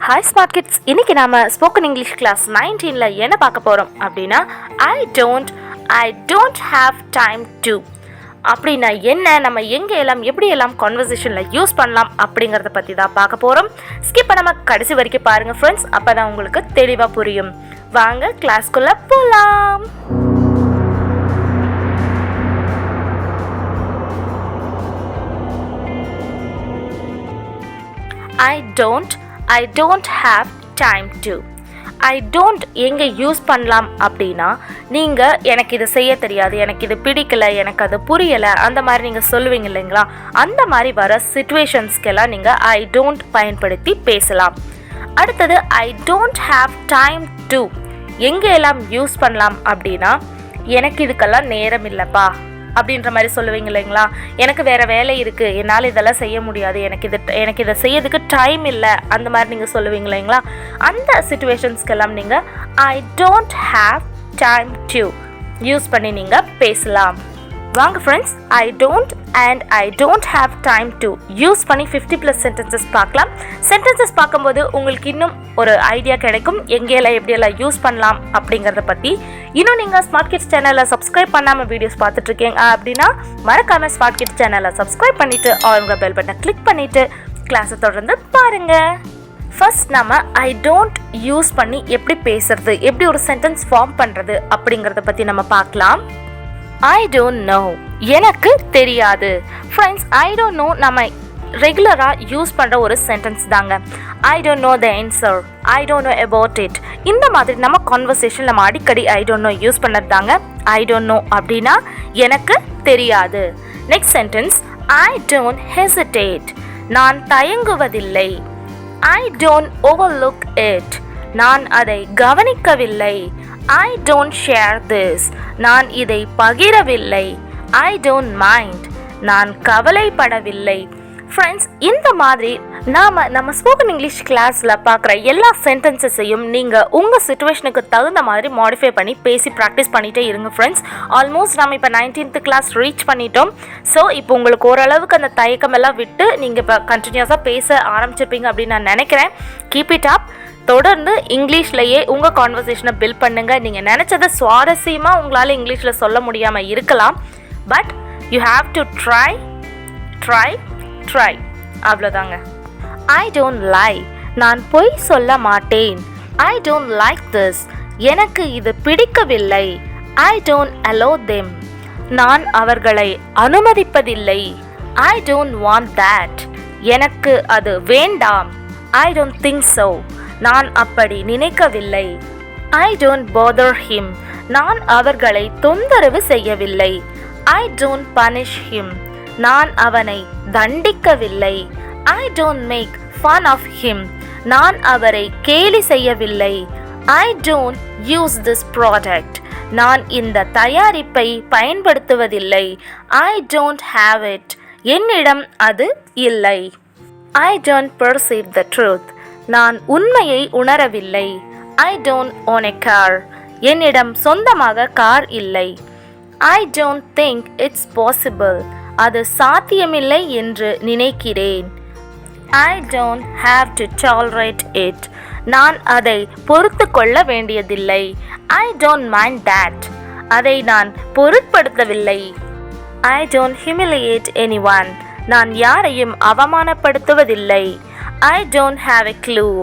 Hi smart kids, இன்னைக்கு நாம spoken English class 19ல என்ன பார்க்க போறோம் அப்படின்னா I don't have time to அப்படின்னா என்ன, நம்ம எங்கே எல்லாம் எப்படி எல்லாம் கான்வர்சேஷனில் யூஸ் பண்ணலாம் அப்படிங்கிறத பற்றி தான் பார்க்க போகிறோம். ஸ்கிப் பண்ணாம கடைசி வரைக்கும் பாருங்கள் ஃப்ரெண்ட்ஸ், அப்போ தான் உங்களுக்கு தெளிவாக புரியும். வாங்க கிளாஸ்க்குள்ளே போகலாம். I don't have time to. I don't எங்கே யூஸ் பண்ணலாம் அப்படின்னா, நீங்கள் எனக்கு இது செய்ய தெரியாது, எனக்கு இது பிடிக்கலை, எனக்கு அது புரியலை, அந்த மாதிரி நீங்கள் சொல்லுவீங்க இல்லைங்களா, அந்த மாதிரி வர சிச்சுவேஷன்ஸ்க்கெல்லாம் நீங்கள் ஐ டோன்ட் பயன்படுத்தி பேசலாம். அடுத்தது ஐ டோன்ட் ஹாவ் டைம் டு எங்கே எல்லாம் யூஸ் பண்ணலாம் அப்படின்னா, எனக்கு இதுக்கெல்லாம் நேரம் இல்லைப்பா அப்படின்ற மாதிரி சொல்லுவீங்க இல்லைங்களா, எனக்கு வேறு வேலை இருக்குது, என்னால் இதெல்லாம் செய்ய முடியாது, எனக்கு இதை செய்யறதுக்கு டைம் இல்லை, அந்த மாதிரி நீங்கள் சொல்லுவீங்க இல்லைங்களா, அந்த சிச்சுவேஷன்ஸ்க்கெல்லாம் நீங்கள் ஐ don't have time to use பண்ணி நீங்கள் பேசலாம். வாங்க friends, I don't have time to use பண்ணி 50+ சென்டென்சஸ் பார்க்கலாம். சென்டென்சஸ் பார்க்கும்போது உங்களுக்கு இன்னும் ஒரு ஐடியா கிடைக்கும், எங்கேயெல்லாம் எப்படியெல்லாம் யூஸ் பண்ணலாம் அப்படிங்கிறத பற்றி. இன்னும் நீங்கள் ஸ்மார்ட் கிட்ஸ் சேனலை சப்ஸ்கிரைப் பண்ணாமல் வீடியோஸ் பார்த்துட்ருக்கீங்க அப்படின்னா மறக்காமல் ஸ்மார்ட் கிட்ஸ் சேனலை சப்ஸ்கிரைப் பண்ணிவிட்டு அவங்க பெல் பட்டனை கிளிக் பண்ணிவிட்டு கிளாஸை தொடர்ந்து பாருங்கள். ஃபர்ஸ்ட் நம்ம ஐ டோன்ட் யூஸ் பண்ணி எப்படி பேசுறது, எப்படி ஒரு சென்டென்ஸ் ஃபார்ம் பண்ணுறது அப்படிங்கிறத பற்றி நம்ம பார்க்கலாம். I don't know எனக்கு தெரியாது. ஃப்ரெண்ட்ஸ், I don't know நம்ம ரெகுலராக யூஸ் பண்ணுற ஒரு சென்டென்ஸ் தாங்க. I don't know the answer, I don't know about it. இந்த மாதிரி நம்ம கான்வர்சேஷன் நம்ம அடிக்கடி I don't know யூஸ் பண்ணது தாங்க. I don't know அப்படின்னா எனக்கு தெரியாது. Next sentence, I don't hesitate நான் தயங்குவதில்லை. I don't overlook it நான் அதை கவனிக்கவில்லை. I don't share this நான் இதை பகிரவில்லை. I don't mind நான் கவலைப்படவில்லை. ஃப்ரெண்ட்ஸ், இந்த மாதிரி நம்ம ஸ்போக்கன் இங்கிலீஷ் கிளாஸில் பார்க்குற எல்லா சென்டென்சஸையும் நீங்கள் உங்கள் சிச்சுவேஷனுக்கு தகுந்த மாதிரி மாடிஃபை பண்ணி பேசி ப்ராக்டிஸ் பண்ணிகிட்டே இருங்க ஃப்ரெண்ட்ஸ். ஆல்மோஸ்ட் நம்ம இப்போ 19th கிளாஸ் ரீச் பண்ணிட்டோம். ஸோ இப்போ உங்களுக்கு ஓரளவுக்கு அந்த தயக்கமெல்லாம் விட்டு நீங்கள் இப்போ கண்டினியூஸாக பேச ஆரம்பிச்சிருப்பீங்க அப்படின்னு நான் நினைக்கிறேன். Keep it up. தொடர்ந்து இங்கிலீஷ்லையே உங்கள் கான்வர்சேஷனை பில்ட் பண்ணுங்கள். நீங்கள் நினச்சதை சுவாரஸ்யமாக உங்களால் இங்கிலீஷில் சொல்ல முடியாமல் இருக்கலாம், but you have to try அவ்வளோதாங்க. ஐ டோன்ட் லை நான் பொய் சொல்ல மாட்டேன். ஐ டோன்ட் லைக் திஸ் எனக்கு இது பிடிக்கவில்லை. ஐ டோன்ட் அலோ தெம் நான் அவர்களை அனுமதிப்பதில்லை. ஐ டோன்ட் வாண்ட் தேட் எனக்கு அது வேண்டாம். ஐ டோன்ட் திங்க் ஸோ நான் அப்படி நினைக்கவில்லை. ஐ டோன்ட் பாதர் ஹிம் நான் அவர்களை தொந்தரவு செய்யவில்லை. ஐ டோன்ட் பனிஷ் ஹிம் நான் அவனை தண்டிக்கவில்லை. I don't make fun of him நான் அவரை கேலி செய்யவில்லை. I don't use this product நான் இந்த தயாரிப்பை பயன்படுத்துவதில்லை. ஐ டோன்ட் ஹாவ் இட் என்னிடம் அது இல்லை. I don't perceive the truth நான் உண்மையை உணரவில்லை. I don't own a car என்னிடம் சொந்தமாக கார் இல்லை. I don't think it's possible அது சாத்தியமில்லை என்று நினைக்கிறேன். ஐ don't have to tolerate it நான் அதை பொறுத்து கொள்ள வேண்டியதில்லை. ஐ டோன்ட் மைண்ட் தேட் அதை நான் பொருட்படுத்தவில்லை. ஐ டோன்ட் ஹியூமிலியேட் எனிஒன் நான் யாரையும் அவமானப்படுத்துவதில்லை. I don't have a clue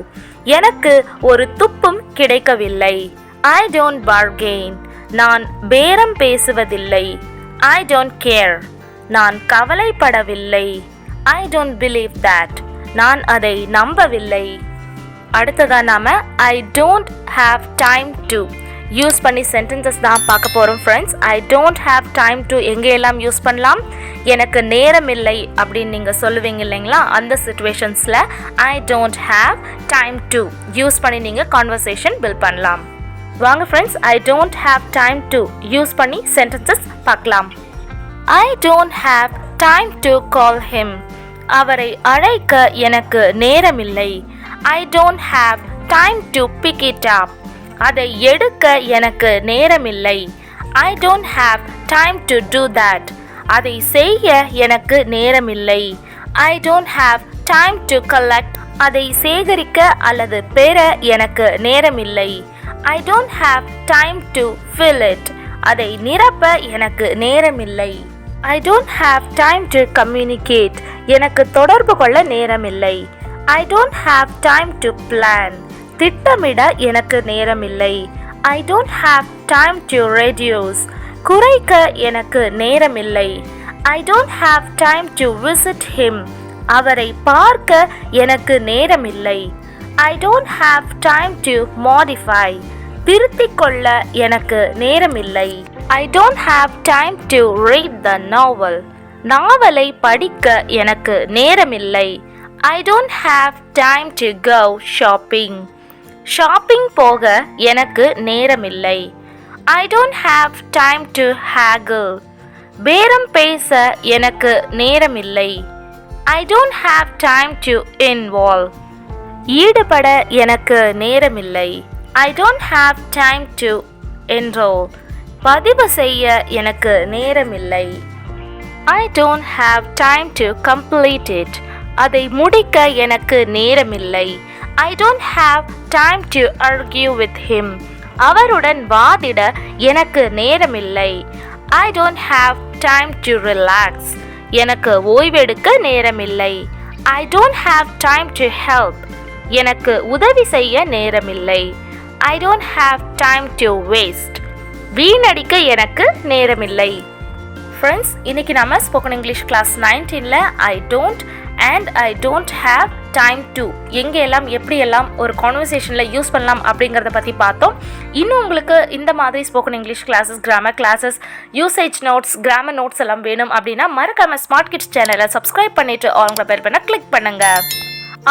எனக்கு ஒரு துப்பும் கிடைக்கவில்லை. I don't bargain நான் பேரம் பேசுவதில்லை. I don't care நான் கவலைப்படவில்லை. I don't believe that நான் அதை நம்பவில்லை. அடுத்ததாக நாம I don't have time to use பண்ணி சென்டென்சஸ் தான் பார்க்க போகிறோம் friends. I don't have time to எங்கேயெல்லாம் யூஸ் பண்ணலாம், எனக்கு நேரம் இல்லை அப்படின்னு நீங்கள் சொல்லுவீங்க இல்லைங்களா, அந்த சிச்சுவேஷன்ஸில் I don't have time to use பண்ணி நீங்கள் கான்வர்சேஷன் பில்ட் பண்ணலாம். வாங்க friends, I don't have time to use பண்ணி சென்டென்சஸ் பார்க்கலாம். I don't have time to call him அவரை அழைக்க எனக்கு நேரமில்லை. I don't have time to pick it up அதை எடுக்க எனக்கு நேரமில்லை. I don't have time to do that அதை செய்ய எனக்கு நேரமில்லை. I don't have time to collect அதை சேகரிக்க அல்லது பெற எனக்கு நேரமில்லை. I don't have time to fill it. அதை நிரப்ப எனக்கு நேரமில்லை. I don't have time to communicate. எனக்கு தொடர்பு கொள்ள நேரமில்லை. I don't have time to plan. திட்டமிட எனக்கு நேரமில்லை. I don't have time to reduce. குறைக்க எனக்கு நேரமில்லை. I don't have time to visit him. அவரை பார்க்க எனக்கு நேரமில்லை. I don't have time to modify. திருத்திக் கொள்ள எனக்கு நேரமில்லை. I don't have time to read the novel. நாவலை படிக்க எனக்கு நேரமில்லை. I don't have time to go shopping. Shopping போக எனக்கு நேரமில்லை. I don't have time to haggle. பேரம் பேச எனக்கு நேரமில்லை. I don't have time to involve. ஈடுபட எனக்கு நேரமில்லை. I don't have time to enroll. பதிவு செய்ய எனக்கு நேரமில்லை. I don't have time to complete it. அதை முடிக்க எனக்கு நேரமில்லை. I don't have time to argue with him. அவருடன் வாதிட எனக்கு நேரமில்லை. I don't have time to relax. எனக்கு ஓய்வெடுக்க நேரமில்லை. I don't have time to help. எனக்கு உதவி செய்ய நேரமில்லை. I don't have time to waste. வீணடிக்க எனக்கு நேரமில்லை. ஃப்ரெண்ட்ஸ், இன்னைக்கு நம்ம ஸ்போக்கன் இங்கிலீஷ் கிளாஸ் 19ல I don't and I don't have time to எங்கெல்லாம் எப்படியெல்லாம் ஒரு கான்வர்சேஷனில் யூஸ் பண்ணலாம் அப்படிங்கிறத பற்றி பார்த்தோம். இன்னும் உங்களுக்கு இந்த மாதிரி spoken English classes, grammar classes, usage notes, grammar notes எல்லாம் வேணும் அப்படின்னா மறக்காம ஸ்மார்ட் கிட்ஸ் சேனலை சப்ஸ்கிரைப் பண்ணிட்டு அவங்கள பெல் பண்ண கிளிக் பண்ணுங்க.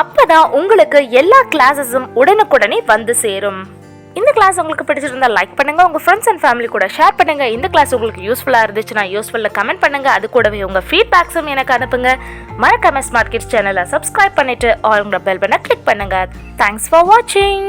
அப்பதான் உங்களுக்கு எல்லா கிளாஸஸும் உடனுக்குடனே வந்து சேரும். இந்த கிளாஸ் உங்களுக்கு பிடிச்சிருந்தா லைக் பண்ணுங்க, உங்க ஃப்ரெண்ட்ஸ் அண்ட் ஃபேமிலி கூட ஷேர் பண்ணுங்க. இந்த கிளாஸ் உங்களுக்கு யூஸ்ஃபுல்லா இருந்துச்சுன்னா யூஸ்ஃபுல்லா கமெண்ட் பண்ணுங்க. அது கூடவே உங்க ஃபீட்பேக்ஸும் எனக்கு அனுப்புங்க. மறக்காம ஸ்மார்ட் கிட்ஸ் சேனலை சப்ஸ்கிரைப் பண்ணிட்டு ஆல் பெல் பட்டனை கிளிக் பண்ணுங்க. தேங்க்ஸ் ஃபார் வாட்சிங்.